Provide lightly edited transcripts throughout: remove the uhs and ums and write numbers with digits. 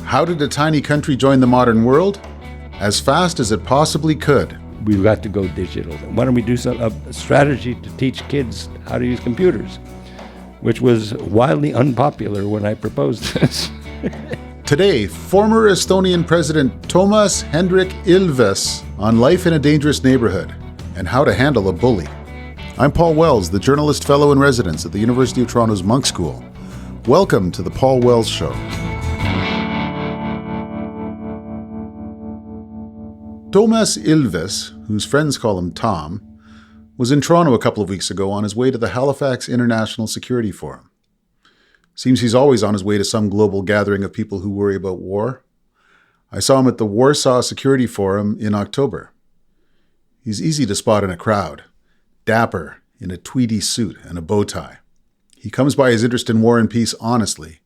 How did a tiny country join the modern world? As fast as it possibly could. We've got to go digital. Why don't we do a strategy to teach kids how to use computers, which was wildly unpopular when I proposed this. Today, former Estonian President Toomas Henrik Ilves on life in a dangerous neighborhood and how to handle a bully. I'm Paul Wells, the journalist fellow in residence at the University of Toronto's Monk School. Welcome to the Paul Wells Show. Toomas Ilves, whose friends call him Tom, was in Toronto a couple of weeks ago on his way to the Halifax International Security Forum. Seems he's always on his way to some global gathering of people who worry about war. I saw him at the Warsaw Security Forum in October. He's easy to spot in a crowd, dapper, in a tweedy suit and a bow tie. He comes by his interest in war and peace honestly.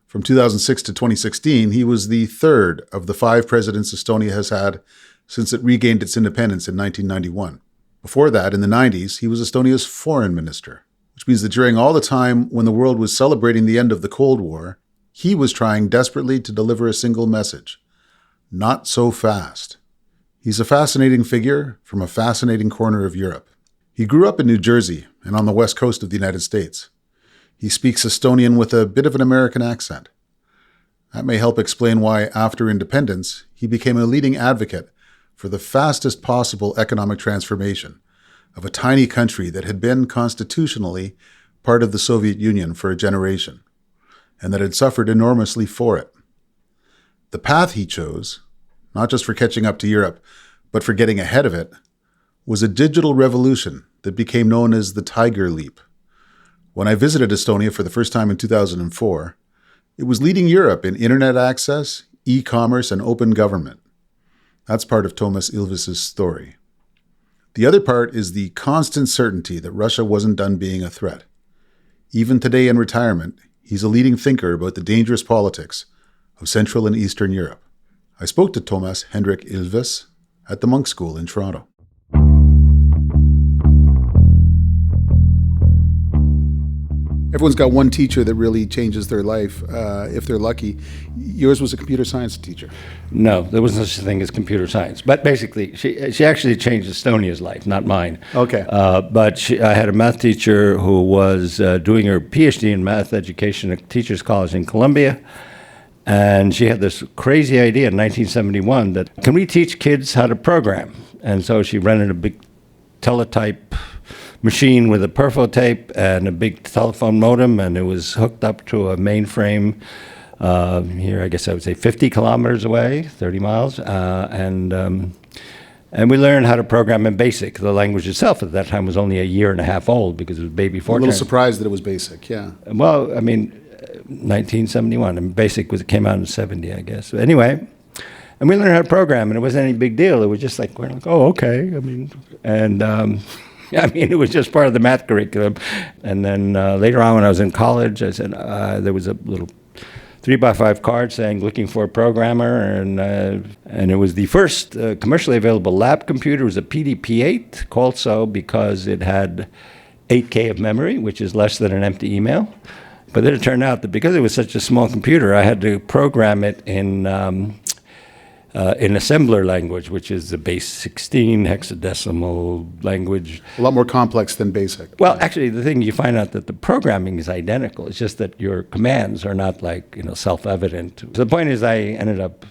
From 2006 to 2016, he was the third of the 5 presidents Estonia has had since it regained its independence in 1991. Before that, in the 90s, he was Estonia's foreign minister, which means that during all the time when the world was celebrating the end of the Cold War, he was trying desperately to deliver a single message: not so fast. He's a fascinating figure from a fascinating corner of Europe. He grew up in New Jersey and on the west coast of the United States. He speaks Estonian with a bit of an American accent. That may help explain why, after independence, he became a leading advocate for the fastest possible economic transformation of a tiny country that had been constitutionally part of the Soviet Union for a generation, and that had suffered enormously for it. The path he chose, not just for catching up to Europe, but for getting ahead of it, was a digital revolution that became known as the Tiger Leap. When I visited Estonia for the first time in 2004, it was leading Europe in internet access, e-commerce, and open government. That's part of Toomas Ilves' story. The other part is the constant certainty that Russia wasn't done being a threat. Even today in retirement, he's a leading thinker about the dangerous politics of Central and Eastern Europe. I spoke to Toomas Henrik Ilves at the Monk School in Toronto. Everyone's got one teacher that really changes their life, if they're lucky. Yours was a computer science teacher. No, there was no such thing as computer science. But basically, she actually changed Estonia's life, not mine. Okay. But I had a math teacher who was doing her PhD in math education at Teachers College in Columbia. And she had this crazy idea in 1971 that, can we teach kids how to program? And so she rented a big teletype machine with a perfo tape and a big telephone modem, and it was hooked up to a mainframe here, I guess I would say 50 kilometers away, 30 miles, and we learned how to program in BASIC. The language itself at that time was only a year and a half old because it was baby Fortran. A little surprised that it was BASIC, yeah. Well, I mean, 1971, and BASIC came out in 70, I guess. But anyway, and we learned how to program, and it wasn't any big deal. It was just like, we're like, oh, okay. I mean, and it was just part of the math curriculum. And then later on when I was in college, I said, there was a little 3x5 card saying, looking for a programmer. And it was the first commercially available lab computer. It was a PDP-8, called so because it had 8K of memory, which is less than an empty email. But then it turned out that because it was such a small computer, I had to program it in assembler language, which is the base 16 hexadecimal language. A lot more complex than BASIC. Well, actually, the thing you find out that the programming is identical. It's just that your commands are not self-evident. So the point is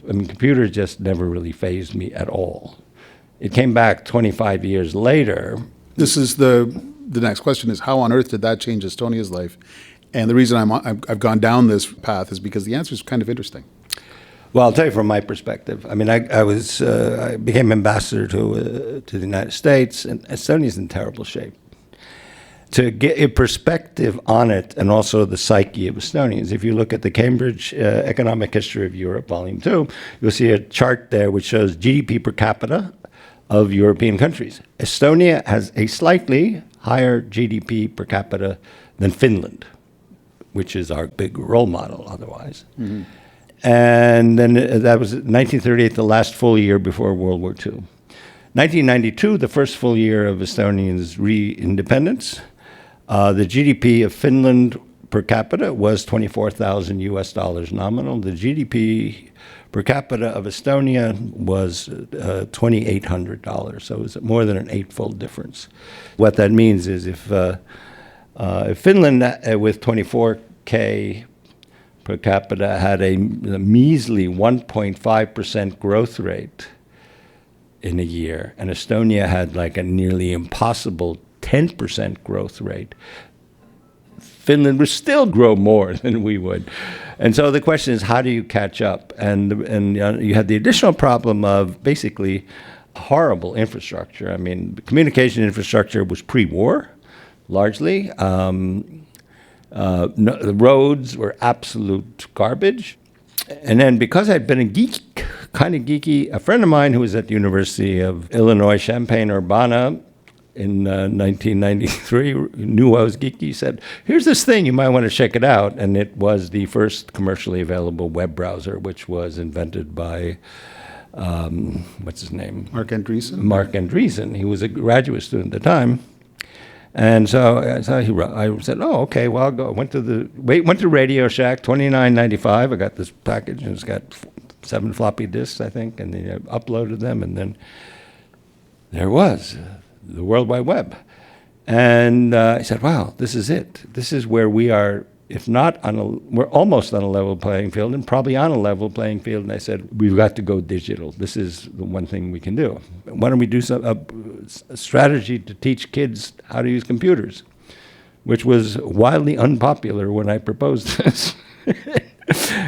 computers just never really fazed me at all. It came back 25 years later. This is the next question is, how on earth did that change Estonia's life? And the reason I've gone down this path is because the answer is kind of interesting. Well, I'll tell you from my perspective. I mean, I became ambassador to the United States, and Estonia's in terrible shape. To get a perspective on it, and also the psyche of Estonians, if you look at the Cambridge Economic History of Europe, Volume 2, you'll see a chart there which shows GDP per capita of European countries. Estonia has a slightly higher GDP per capita than Finland, which is our big role model otherwise. Mm-hmm. And then that was 1938, the last full year before World War II. 1992, the first full year of Estonia's re-independence. The GDP of Finland per capita was 24,000 US dollars nominal. The GDP per capita of Estonia was $2,800, so it was more than an eightfold difference. What that means is if Finland with 24K per capita had a measly 1.5% growth rate in a year, and Estonia had like a nearly impossible 10% growth rate, Finland would still grow more than we would. And so the question is, how do you catch up? And you had the additional problem of basically horrible infrastructure. I mean, communication infrastructure was pre-war, largely. The roads were absolute garbage. And then because I'd been kind of geeky, a friend of mine who was at the University of Illinois Champaign-Urbana in 1993, knew I was geeky, said, here's this thing, you might want to check it out. And it was the first commercially available web browser, which was invented by, what's his name? Mark Andreessen? Mark Andreessen. He was a graduate student at the time. And so I said, oh, okay, well, I'll go. Went to Radio Shack, $29.95. I got this package, and it's got 7 floppy disks, I think, and they uploaded them, and then there was the World Wide Web. And I said, wow, this is it. This is where we are, if not we're almost on a level playing field and probably on a level playing field. And I said, we've got to go digital. This is the one thing we can do. Why don't we do a strategy to teach kids how to use computers, which was wildly unpopular when I proposed this.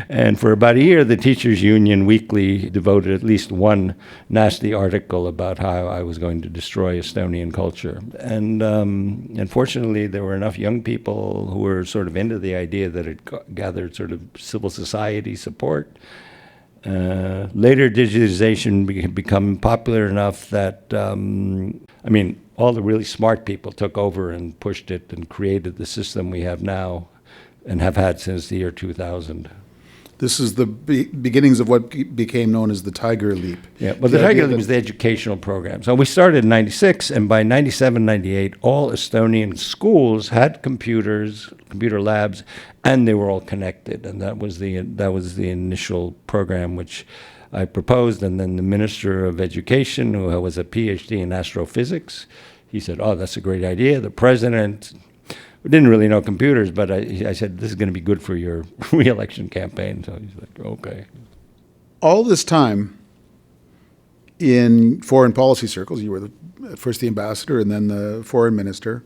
And for about a year, the Teachers Union Weekly devoted at least one nasty article about how I was going to destroy Estonian culture. And unfortunately, there were enough young people who were sort of into the idea that it gathered sort of civil society support. Later, digitization became popular enough that, all the really smart people took over and pushed it and created the system we have now and have had since the year 2000. This is the beginnings of what became known as the Tiger Leap. Yeah, well, the Tiger Leap was the educational program. So we started in 96, and by 97, 98, all Estonian schools had computers, computer labs, and they were all connected. And that was the initial program which I proposed. And then the Minister of Education, who was a PhD in astrophysics, he said, oh, that's a great idea. The president didn't really know computers, but I said, this is going to be good for your re-election campaign. So he's like, okay. All this time in foreign policy circles, you were first the ambassador and then the foreign minister.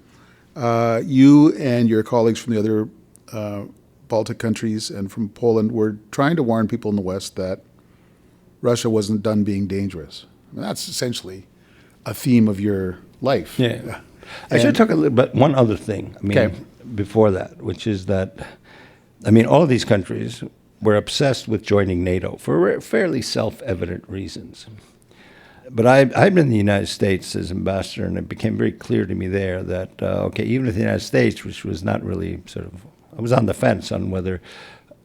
You and your colleagues from the other Baltic countries and from Poland were trying to warn people in the West that Russia wasn't done being dangerous. I mean, that's essentially a theme of your life. Yeah. I should talk a little bit, one other thing, before that, which is that, all of these countries were obsessed with joining NATO for fairly self-evident reasons. But I've been in the United States as ambassador, and it became very clear to me there that, even if the United States, which was not really I was on the fence on whether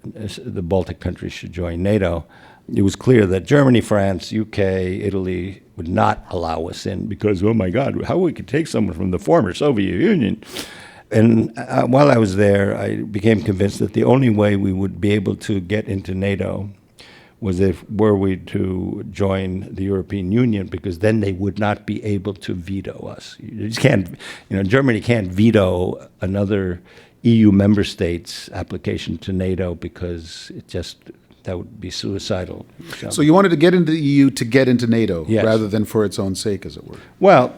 the Baltic countries should join NATO, it was clear that Germany, France, UK, Italy would not allow us in because, oh my God, how we could take someone from the former Soviet Union. And while I was there, I became convinced that the only way we would be able to get into NATO was were we to join the European Union, because then they would not be able to veto us. You just can't, Germany can't veto another EU member state's application to NATO because that would be suicidal. So you wanted to get into the EU to get into NATO, yes, rather than for its own sake, as it were. Well,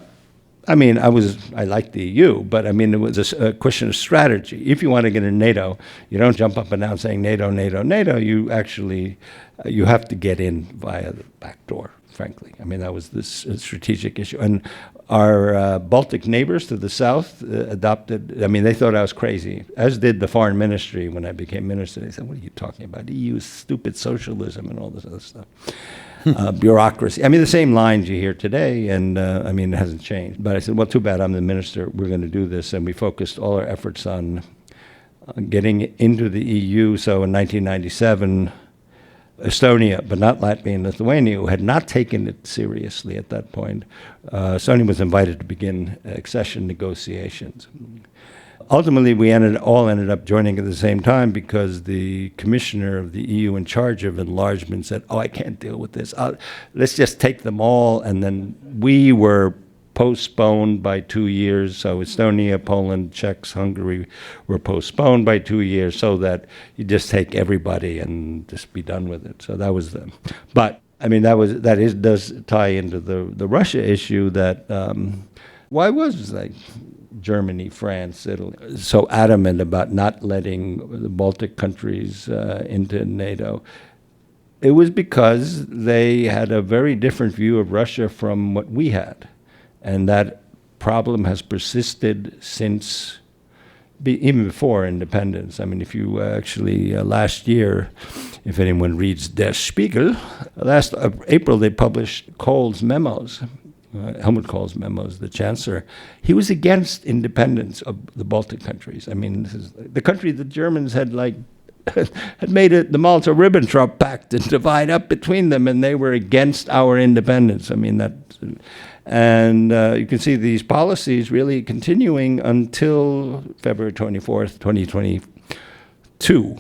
I liked the EU, but it was a question of strategy. If you want to get into NATO, you don't jump up and down saying NATO, NATO, NATO. You actually, you have to get in via the back door, frankly. That was this strategic issue. And our Baltic neighbors to the south adopted, they thought I was crazy, as did the foreign ministry when I became minister. They said, what are you talking about? The EU is stupid socialism and all this other stuff. Bureaucracy. The same lines you hear today, and it hasn't changed. But I said, well, too bad, I'm the minister. We're going to do this. And we focused all our efforts on getting into the EU. So in 1997, Estonia, but not Latvia and Lithuania, who had not taken it seriously at that point, Estonia was invited to begin accession negotiations. Ultimately, we all ended up joining at the same time because the commissioner of the EU in charge of enlargement said, "Oh, I can't deal with this. Let's just take them all." And then we were postponed by 2 years. So Estonia, Poland, Czechs, Hungary were postponed by 2 years, so that you just take everybody and just be done with it. So that was them. But I mean, does tie into the Russia issue. That why was like Germany, France, Italy so adamant about not letting the Baltic countries into NATO? It was because they had a very different view of Russia from what we had. And that problem has persisted since, even before independence. I mean, if you actually, last year, if anyone reads Der Spiegel, last April they published Kohl's memos, Helmut Kohl's memos, the chancellor. He was against independence of the Baltic countries. I mean, this is the country the Germans had had made it the Molotov-Ribbentrop Pact and divide up between them, and they were against our independence. I mean, and you can see these policies really continuing until February 24th, 2022.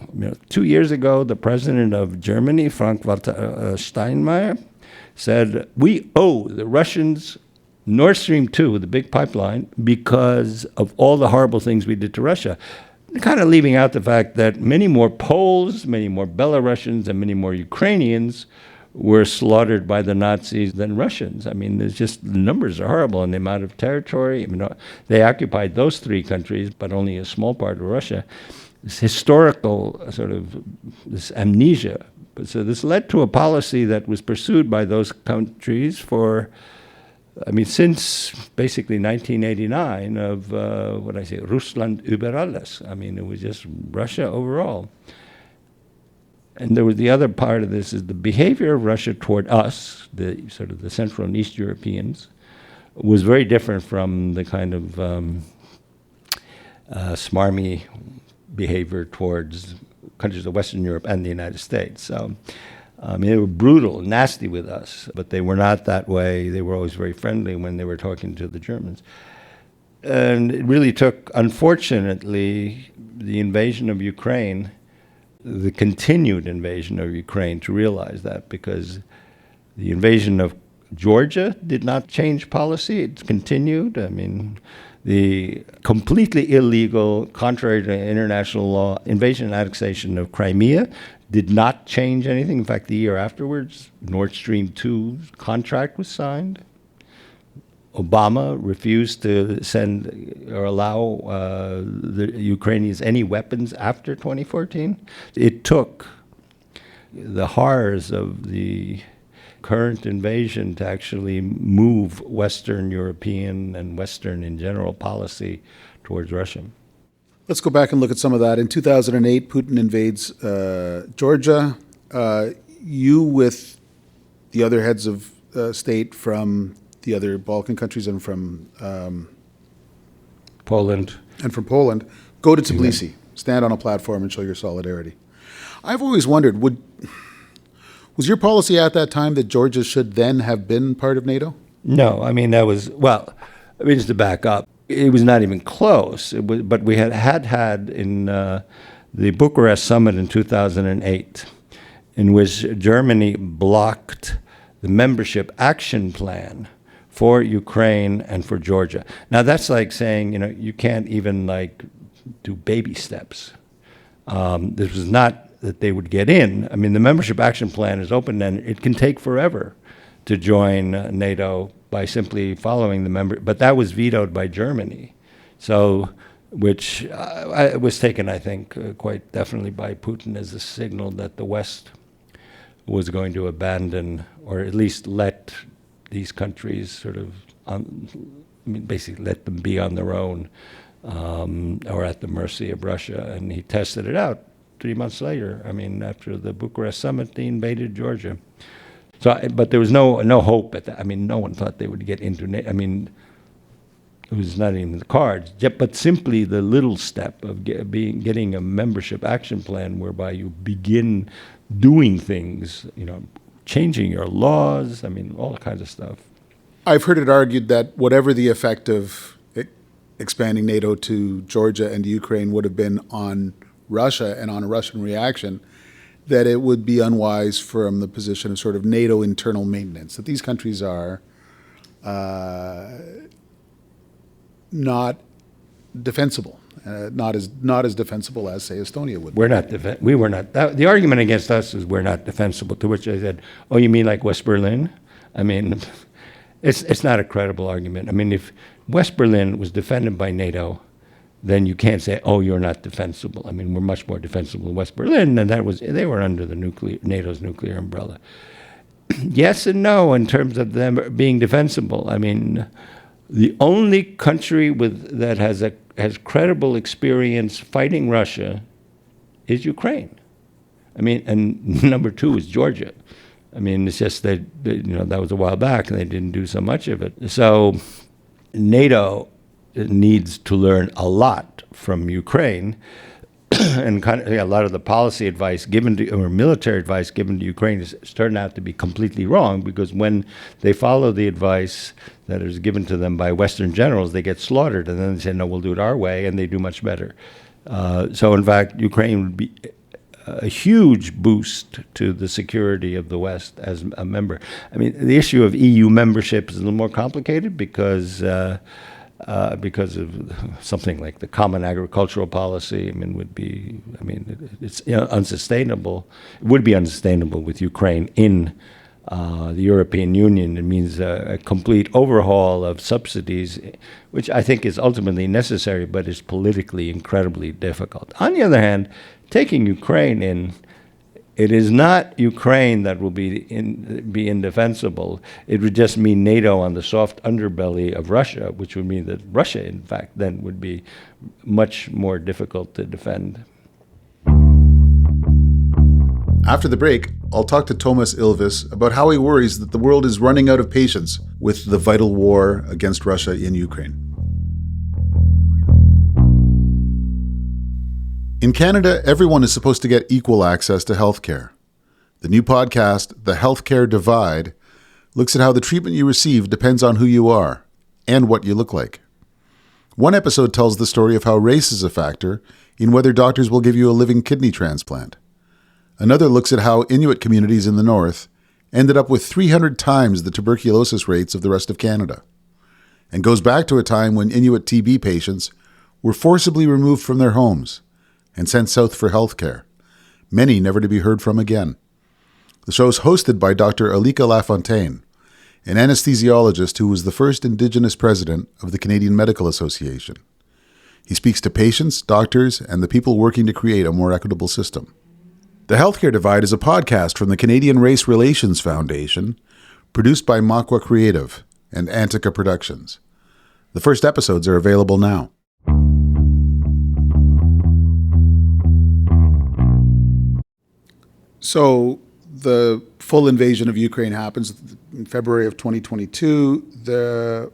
2 years ago, the president of Germany, Frank-Walter Steinmeier, said, we owe the Russians Nord Stream 2, the big pipeline, because of all the horrible things we did to Russia. Kind of leaving out the fact that many more Poles, many more Belarusians, and many more Ukrainians were slaughtered by the Nazis than Russians. I mean, the numbers are horrible, and the amount of territory. I mean, they occupied those 3 countries, but only a small part of Russia. This historical sort of this amnesia. So this led to a policy that was pursued by those countries for, I mean, since basically 1989 of, Russland über alles. I mean, it was just Russia overall. And there was the other part of this is the behavior of Russia toward us, the sort of the Central and East Europeans, was very different from the kind of smarmy behavior towards countries of Western Europe and the United States. So, I mean, they were brutal, nasty with us, but they were not that way. They were always very friendly when they were talking to the Germans. And it really took, unfortunately, the invasion of Ukraine, the continued invasion of Ukraine, to realize that, because the invasion of Georgia did not change policy. It continued. I mean, the completely illegal, contrary to international law, invasion and annexation of Crimea did not change anything. In fact, the year afterwards, Nord Stream 2 contract was signed. Obama refused to send or allow the Ukrainians any weapons after 2014. It took the horrors of the current invasion to actually move Western European and Western in general policy towards Russia. Let's go back and look at some of that. In 2008, Putin invades Georgia. You, with the other heads of state from the other Balkan countries and from Poland, go to Tbilisi, stand on a platform and show your solidarity. I've always wondered, was your policy at that time that Georgia should then have been part of NATO? No, I mean, just to back up, it was not even close. But we had in the Bucharest summit in 2008, in which Germany blocked the membership action plan for Ukraine and for Georgia. Now that's like saying, you can't even do baby steps. This was not that they would get in. I mean, the membership action plan is open, and it can take forever to join NATO by simply following the member. But that was vetoed by Germany, which was taken, I think, quite definitely by Putin as a signal that the West was going to abandon, or at least let these countries sort of, basically let them be on their own, or at the mercy of Russia. And he tested it out 3 months later. I mean, after the Bucharest summit, they invaded Georgia. But there was no hope at that. I mean, no one thought they would get into NATO. I mean, it was not even in the cards. But simply the little step of getting a membership action plan whereby you begin doing things, changing your laws. I mean, all kinds of stuff. I've heard it argued that whatever the effect of expanding NATO to Georgia and Ukraine would have been on Russia and on a Russian reaction, that it would be unwise from the position of sort of NATO internal maintenance, that these countries are not defensible, not as defensible as, say, Estonia would be. We were not. The argument against us is we're not defensible, to which I said, oh, you mean like West Berlin? I mean, it's not a credible argument. I mean, if West Berlin was defended by NATO, then you can't say, oh, you're not defensible. I mean, we're much more defensible than West Berlin, and they were under the NATO's nuclear umbrella. Yes and no in terms of them being defensible. I mean, the only country that has credible experience fighting Russia is Ukraine. I mean, and number two is Georgia. I mean, it's just that that was a while back, and they didn't do so much of it. So NATO needs to learn a lot from Ukraine, and a lot of the policy advice or military advice given to Ukraine has turned out to be completely wrong, because when they follow the advice that is given to them by Western generals, they get slaughtered, and then they say, no, we'll do it our way, and they do much better. So in fact, Ukraine would be a huge boost to the security of the West as a member. I mean, the issue of EU membership is a little more complicated because of something like the common agricultural policy. It's unsustainable. It would be unsustainable with Ukraine in the European Union. It means a complete overhaul of subsidies, which I think is ultimately necessary, but is politically incredibly difficult. On the other hand, taking Ukraine in, it is not Ukraine that will be indefensible. It would just mean NATO on the soft underbelly of Russia, which would mean that Russia, in fact, then would be much more difficult to defend. After the break, I'll talk to Toomas Ilves about how he worries that the world is running out of patience with the vital war against Russia in Ukraine. In Canada, everyone is supposed to get equal access to healthcare. The new podcast, The Healthcare Divide, looks at how the treatment you receive depends on who you are and what you look like. One episode tells the story of how race is a factor in whether doctors will give you a living kidney transplant. Another looks at how Inuit communities in the north ended up with 300 times the tuberculosis rates of the rest of Canada, and goes back to a time when Inuit TB patients were forcibly removed from their homes and sent south for health care, many never to be heard from again. The show is hosted by Dr. Alika Lafontaine, an anesthesiologist who was the first Indigenous president of the Canadian Medical Association. He speaks to patients, doctors, and the people working to create a more equitable system. The Healthcare Divide is a podcast from the Canadian Race Relations Foundation, produced by Makwa Creative and Antica Productions. The first episodes are available now. So the full invasion of Ukraine happens in February of 2022. The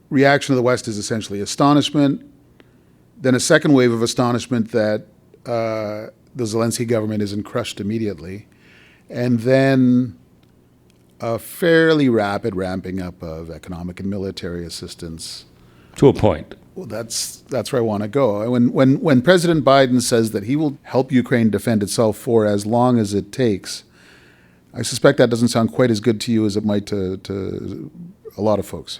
reaction of the West is essentially astonishment, then a second wave of astonishment that the Zelensky government isn't crushed immediately, and then a fairly rapid ramping up of economic and military assistance. To a point. Well, that's where I want to go. When President Biden says that he will help Ukraine defend itself for as long as it takes, I suspect that doesn't sound quite as good to you as it might to a lot of folks.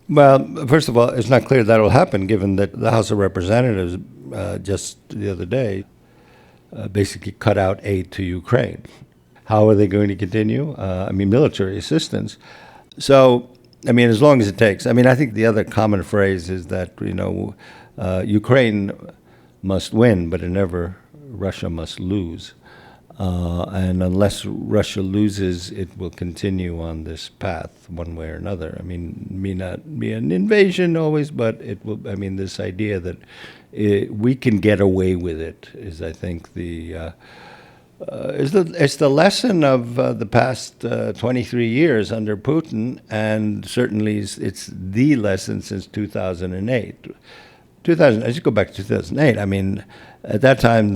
Well, first of all, it's not clear that will happen, given that the House of Representatives just the other day basically cut out aid to Ukraine. How are they going to continue? Military assistance. So, as long as it takes. I think the other common phrase is that, Ukraine must win, but never Russia must lose. And unless Russia loses, it will continue on this path one way or another. May not be an invasion always, but it will. This idea that we can get away with it is, I think, it's the lesson of the past 23 years under Putin, and certainly it's the lesson since 2008. As you go back to 2008, at that time,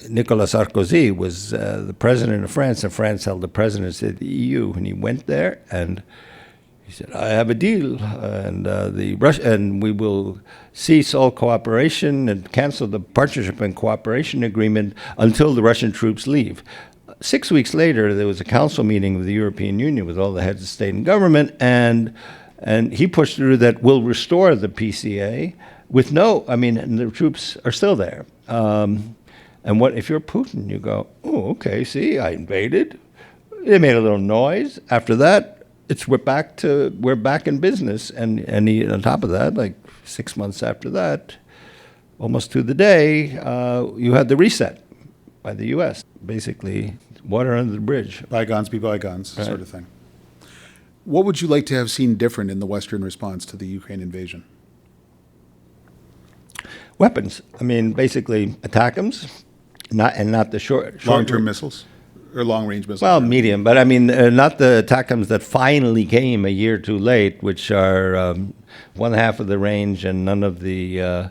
Nicolas Sarkozy was the president of France, and France held the presidency of the EU, and he went there and He said, "I have a deal, and we will cease all cooperation and cancel the partnership and cooperation agreement until the Russian troops leave." 6 weeks later, there was a council meeting of the European Union with all the heads of state and government, and he pushed through that we'll restore the PCA with and the troops are still there. And what if you're Putin? You go, "Oh, okay. See, I invaded. They made a little noise. After that, we're back in business." And on top of that, like 6 months after that, almost to the day, you had the reset by the U.S. Basically, water under the bridge. Bygones be bygones, Right. sort of thing. What would you like to have seen different in the Western response to the Ukraine invasion? Weapons. I mean, basically ATACMS, not the short Long-term missiles or long-range missiles? Well, medium, but I mean, not the ATACMS that finally came a year too late, which are one half of the range and none of the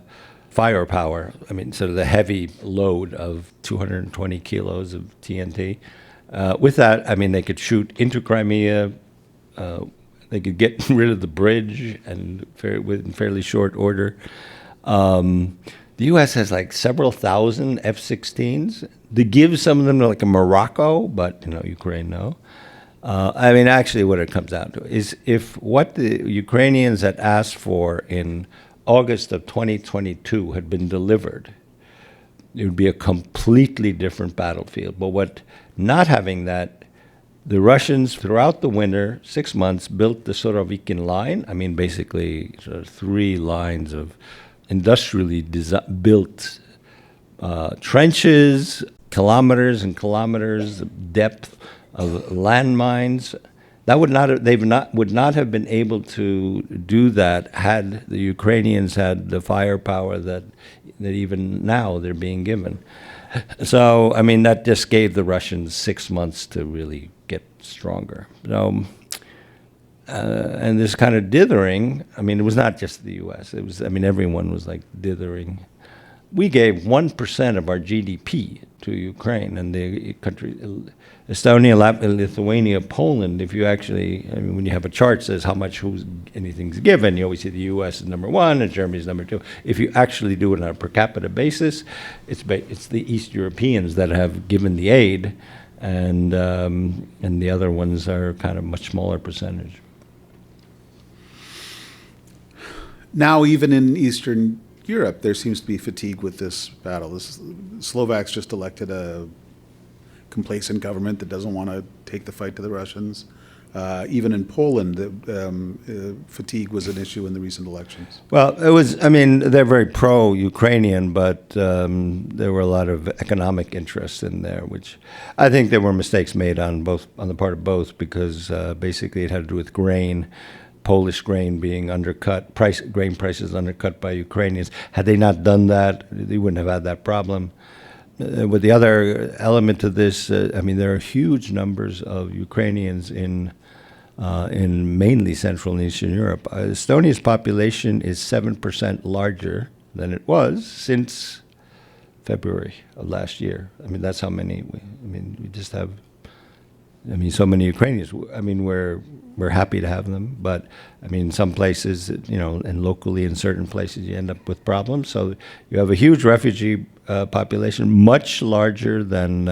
firepower. I mean, sort of the heavy load of 220 kilos of TNT. With that, I mean, they could shoot into Crimea. They could get rid of the bridge and in fairly short order. The U.S. has like several thousand F-16s. They give some of them to like a Morocco, but Ukraine, no. I mean, actually, what it comes down to is if what the Ukrainians had asked for in August of 2022 had been delivered, it would be a completely different battlefield. But what not having that, the Russians throughout the winter, 6 months, built the Sorovikin line. I mean, basically, sort of 3 lines of industrially built trenches, kilometers and kilometers of depth of landmines. That would not have been able to do that had the Ukrainians had the firepower that even now they're being given. So, I mean, that just gave the Russians 6 months to really get stronger. So, and this kind of dithering, I mean, it was not just the U.S. It was, I mean, everyone was like dithering. We gave 1% of our GDP to Ukraine, and the country, Estonia, Lithuania, Poland, if you actually, I mean, when you have a chart that says how much anything's given, you always see the U.S. is number 1 and Germany is number 2. If you actually do it on a per capita basis, it's the East Europeans that have given the aid, and the other ones are kind of much smaller percentage. Now, even in Eastern Europe, there seems to be fatigue with this battle. The Slovaks just elected a complacent government that doesn't want to take the fight to the Russians. Even in Poland, fatigue was an issue in the recent elections. Well, it was, I mean, they're very pro-Ukrainian, but there were a lot of economic interests in there, which I think there were mistakes made on the part of both, because basically it had to do with grain. Polish grain being undercut, grain prices undercut by Ukrainians. Had they not done that, they wouldn't have had that problem. With the other element to this, I mean, there are huge numbers of Ukrainians in mainly Central and Eastern Europe. Estonia's population is 7% larger than it was since February of last year. I mean, that's how many. We just have. I mean, so many Ukrainians. I mean, we're happy to have them, but I mean, some places, and locally in certain places, you end up with problems. So you have a huge refugee population, much larger than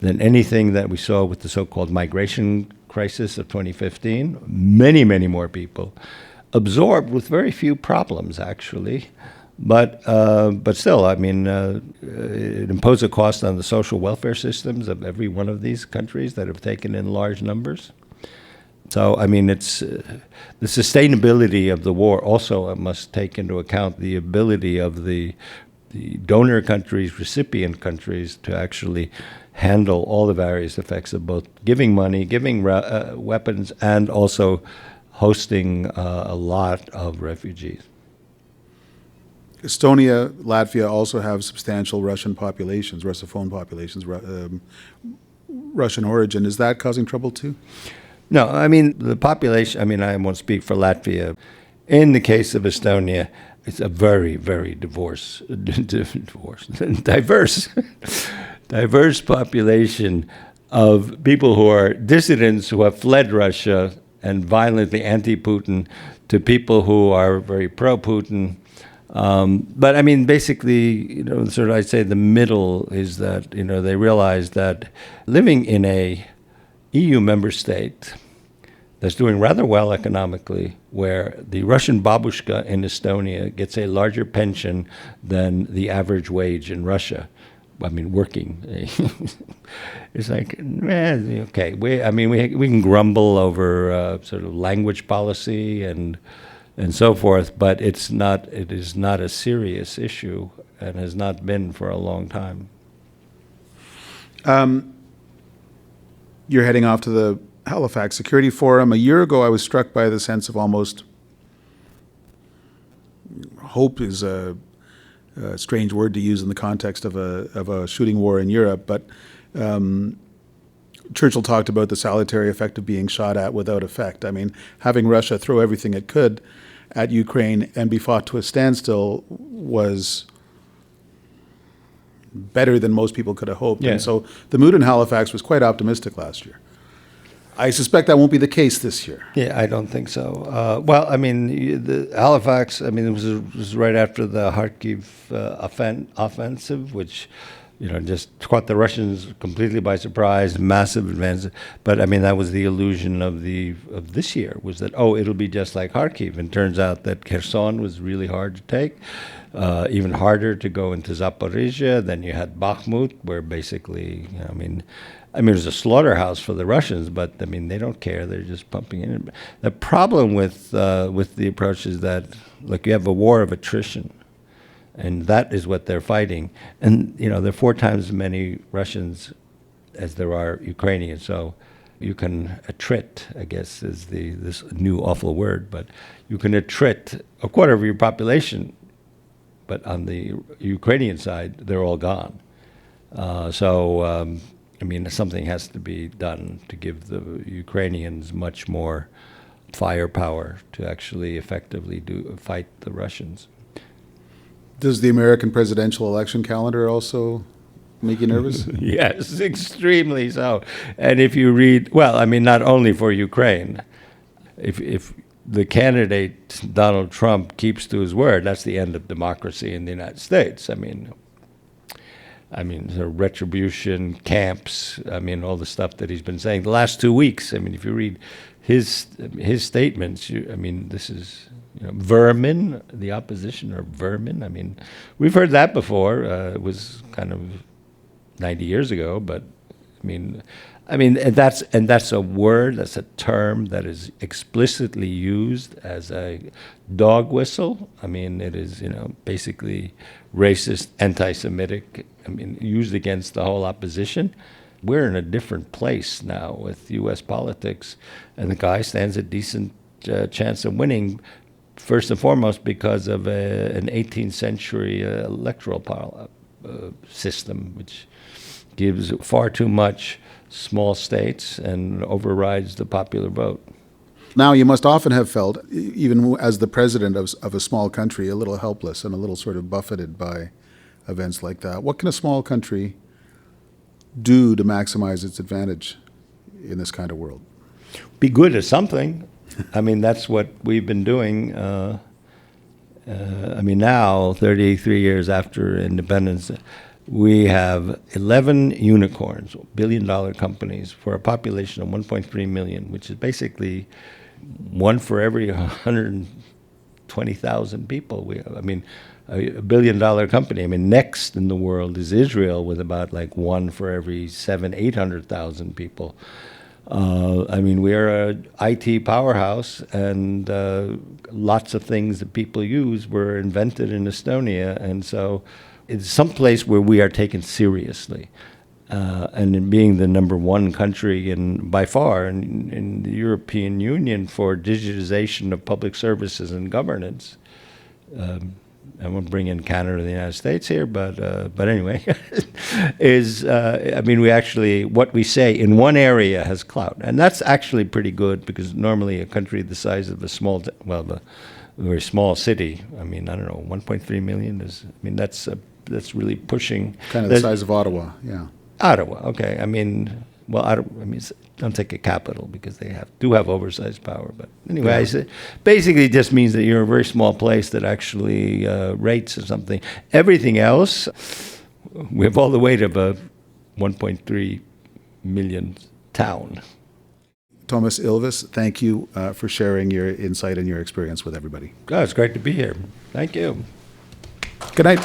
anything that we saw with the so-called migration crisis of 2015. Many, many more people, absorbed with very few problems, actually. But still, I mean, it imposed a cost on the social welfare systems of every one of these countries that have taken in large numbers. So, I mean, it's the sustainability of the war also must take into account the ability of the donor countries, recipient countries, to actually handle all the various effects of both giving money, giving weapons, and also hosting a lot of refugees. Estonia, Latvia also have substantial Russian populations, Russophone populations, Russian origin. Is that causing trouble too? No, I mean, the population, I mean, I won't speak for Latvia. In the case of Estonia, it's a very, very diverse population of people who are dissidents who have fled Russia and violently anti-Putin to people who are very pro-Putin. But I mean, basically, sort of I'd say the middle is that, they realize that living in a EU member state that's doing rather well economically, where the Russian babushka in Estonia gets a larger pension than the average wage in Russia. I mean, working. It's like, okay. We can grumble over sort of language policy and so forth, but it is not a serious issue and has not been for a long time. You're heading off to the Halifax Security Forum. A year ago, I was struck by the sense of almost hope is a strange word to use in the context of a shooting war in Europe, but Churchill talked about the salutary effect of being shot at without effect. I mean, having Russia throw everything it could at Ukraine and be fought to a standstill was better than most people could have hoped. Yeah. And so the mood in Halifax was quite optimistic last year. I suspect that won't be the case this year. Yeah, I don't think so. Well, I mean, the Halifax, I mean, it was right after the Kharkiv offensive, which, just caught the Russians completely by surprise, massive advance. But I mean, that was the illusion of this year, was that, it'll be just like Kharkiv. And turns out that Kherson was really hard to take, even harder to go into Zaporizhia. Then you had Bakhmut, where basically, it was a slaughterhouse for the Russians, but I mean, they don't care. They're just pumping in. The problem with the approach is that, look, you have a war of attrition, and that is what they're fighting. And there are 4 times as many Russians as there are Ukrainians. So you can attrit, I guess, is this new awful word, but you can attrit a quarter of your population, but on the Ukrainian side, they're all gone. Something has to be done to give the Ukrainians much more firepower to actually effectively fight the Russians. Does the American presidential election calendar also make you nervous? Yes, extremely so. And if you read, not only for Ukraine, if the candidate, Donald Trump, keeps to his word, that's the end of democracy in the United States. The retribution camps, all the stuff that he's been saying the last 2 weeks. If you read his statements, this is, vermin, the opposition are vermin. We've heard that before. It was kind of 90 years ago, but that's a word, that's a term that is explicitly used as a dog whistle. It is, basically racist, anti-Semitic, used against the whole opposition. We're in a different place now with U.S. politics, and the guy stands a decent chance of winning, first and foremost because of an 18th century electoral system, which gives far too much small states and overrides the popular vote. Now, you must often have felt, even as the president of a small country, a little helpless and a little sort of buffeted by events like that. What can a small country do to maximize its advantage in this kind of world? Be good at something. That's what we've been doing. Now, 33 years after independence, we have 11 unicorns, billion-dollar companies, for a population of 1.3 million, which is basically one for every 120,000 people. A billion-dollar company. Next in the world is Israel, with about one for every 800,000 people. We are an IT powerhouse, and lots of things that people use were invented in Estonia, and so it's someplace where we are taken seriously. And in being the number 1 country by far in the European Union for digitization of public services and governance. I won't bring in Canada and the United States here, but anyway, we actually, what we say in one area has clout. And that's actually pretty good, because normally a country the size of a very small city, I don't know, 1.3 million is, that's really pushing. Kind of the size of Ottawa, yeah. Ottawa, okay. Well, I don't take a capital because they do have oversized power. But anyway, I say, basically it just means that you're a very small place that actually rates or something. Everything else, we have all the weight of a 1.3 million town. Toomas Ilves, thank you for sharing your insight and your experience with everybody. Oh, it's great to be here. Thank you. Good night.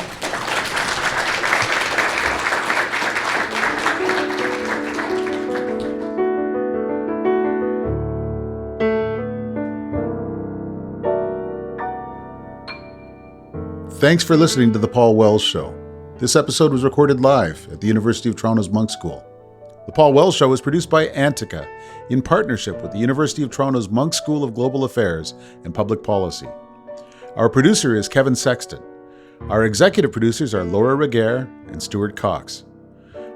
Thanks for listening to The Paul Wells Show. This episode was recorded live at the University of Toronto's Monk School. The Paul Wells Show is produced by Antica in partnership with the University of Toronto's Monk School of Global Affairs and Public Policy. Our producer is Kevin Sexton. Our executive producers are Laura Reguer and Stuart Cox.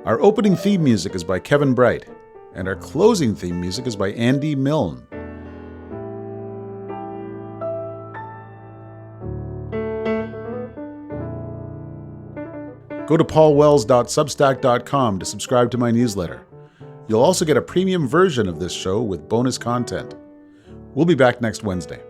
Our opening theme music is by Kevin Bright, and our closing theme music is by Andy Milne. Go to paulwells.substack.com to subscribe to my newsletter. You'll also get a premium version of this show with bonus content. We'll be back next Wednesday.